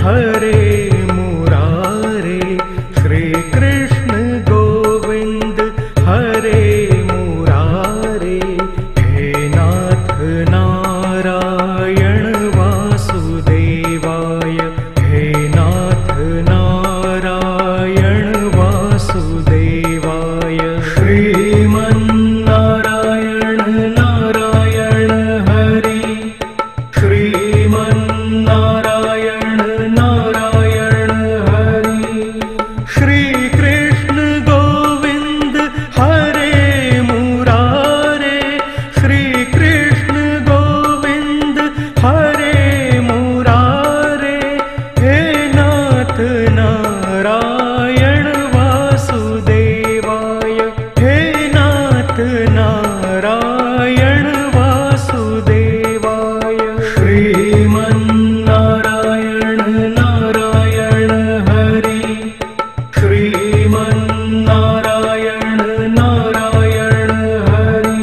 हरे मुरारे, श्री कृष्ण गोविंद हरे मुरारे। हे नाथ नारायण वासुदेवाय, हे नाथ नारायण वासुदेवाय। श्रीमन्नारायण नारायण हरि, श्रीमन्नारायण नारायण हरि। श्री कृष्ण गोविंद हरे मुरारे, श्री कृष्ण गोविंद हरे मुरारे। हे नाथ नारायण वासुदेवाय, हे नाथ नारायण वासुदेवाय। श्रीमन्नारायण नारायण हरि, श्रीमन्नारायण नारायण हरि।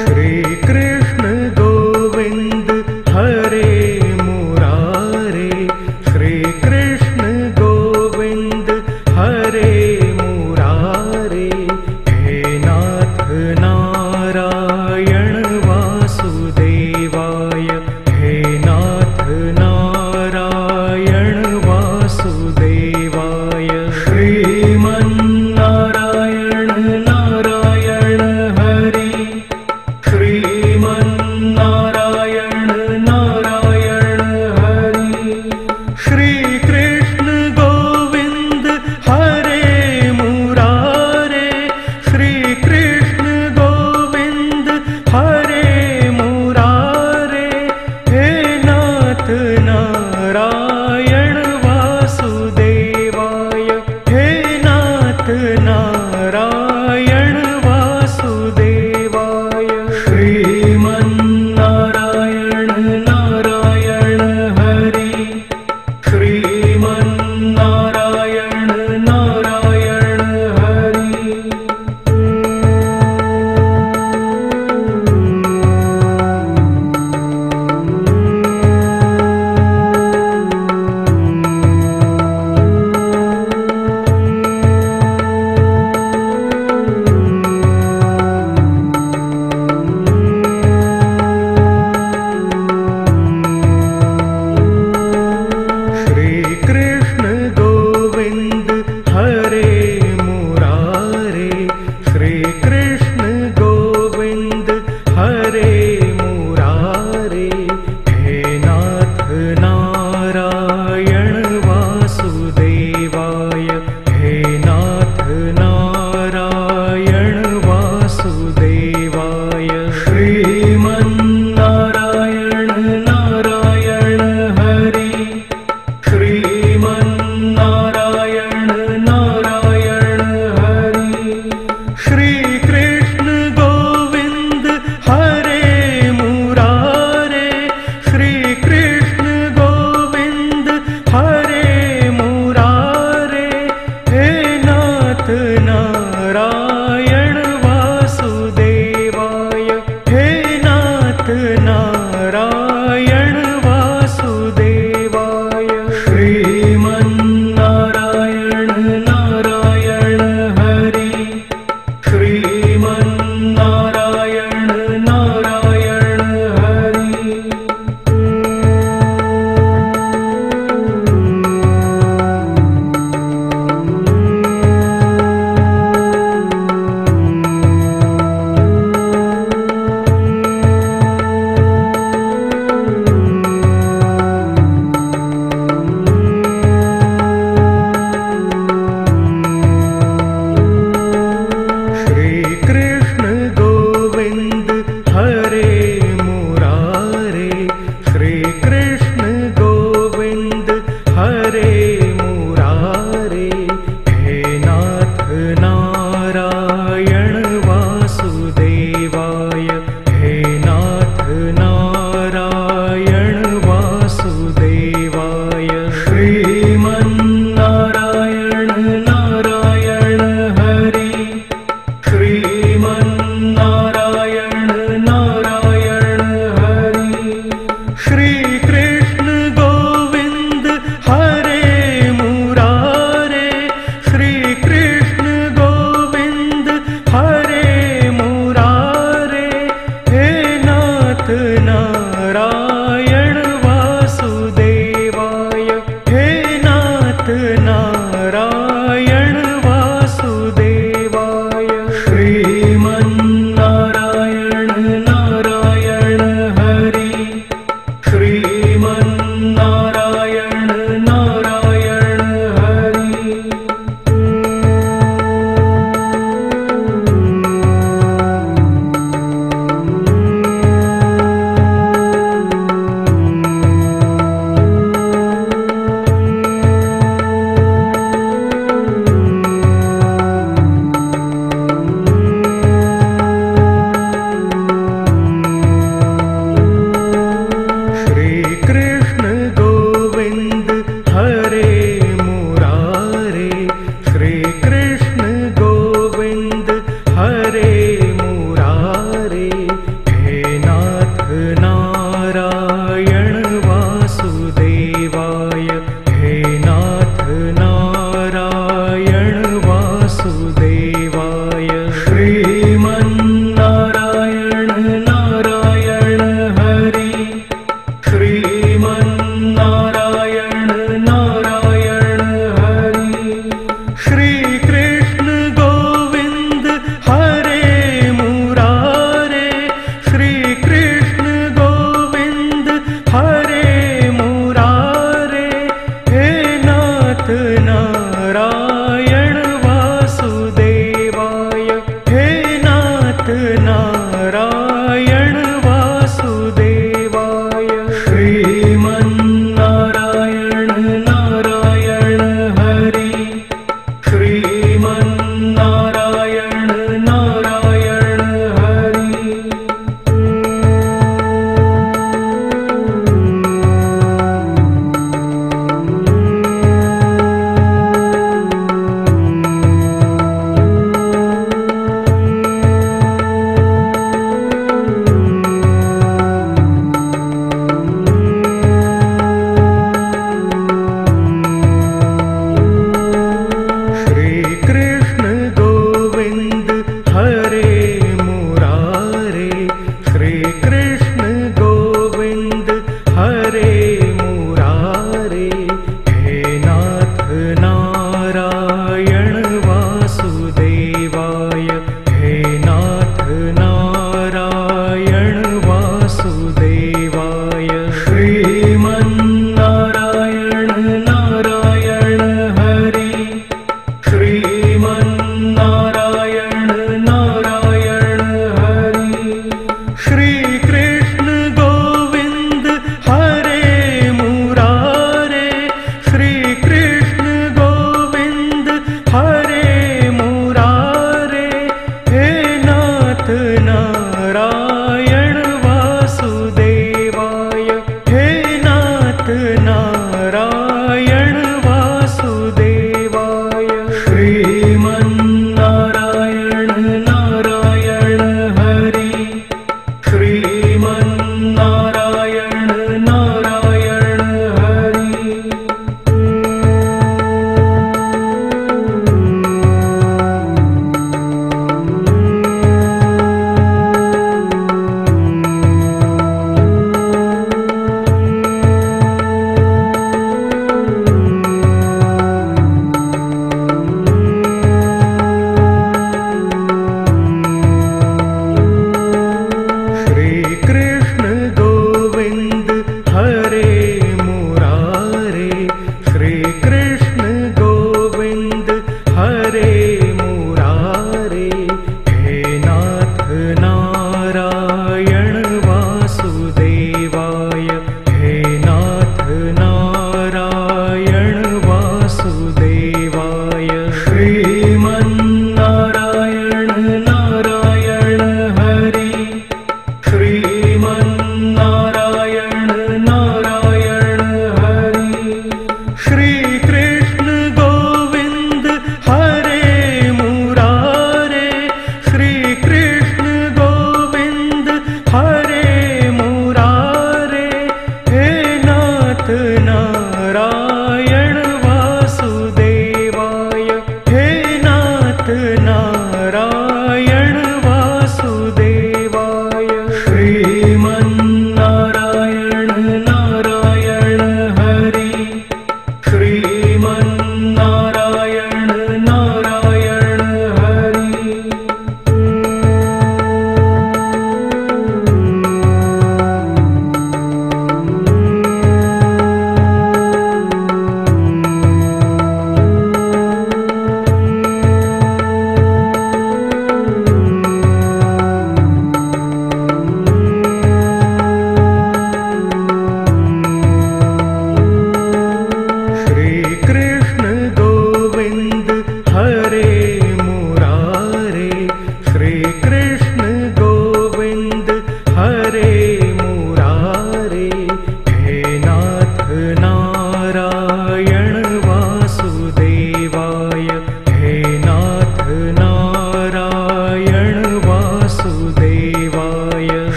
श्री कृष्ण गोविंद हरे मुरारे, श्री कृष्ण गोविंद हरे मुरारे। हे नाथ नारायण वासुदेवाय, हे नाथ नारायण वासुदेवाय। श्रीमन्नारायण नारायण हरि, श्रीमन्नारायण नारायण हरि। श्री कृष्ण गोविंद हरे मुरारे, श्री कृष्ण गोविंद हरे मुरारे। हे नाथ नारायण वासुदेवाय, हे नाथ नारायण वासुदेवाय। श्रीमन्नारायण नारायण हरि, श्रीमन्नारायण नारायण हरि। श्री कृष्ण गोविंद हरे मुरारे, श्री कृष्ण गोविंद हरे मुरारे। हे नाथ नारायण वासुदेवाय, हे नाथ नारायण वासुदेवाय। श्रीमन्नारायण नारायण हरि, श्रीमन्नारायण नारायण हरि। श्री कृष्ण गोविंद हरे मुरारे, श्री कृष्ण गोविंद हरे मुरारे। हे नाथ नारायण वासुदेवाय, हे नाथ नारायण वासुदेवाय। श्रीमन्नारायण नारायण हरि, श्रीमन्नारायण नारायण हरि। नारायण वासुदेवाय। हे नाथ नारायण वासुदेवाय। श्रीमन्नारायण नारायण हरि। श्रीमन्नारायण नारायण हरि।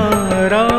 नारायण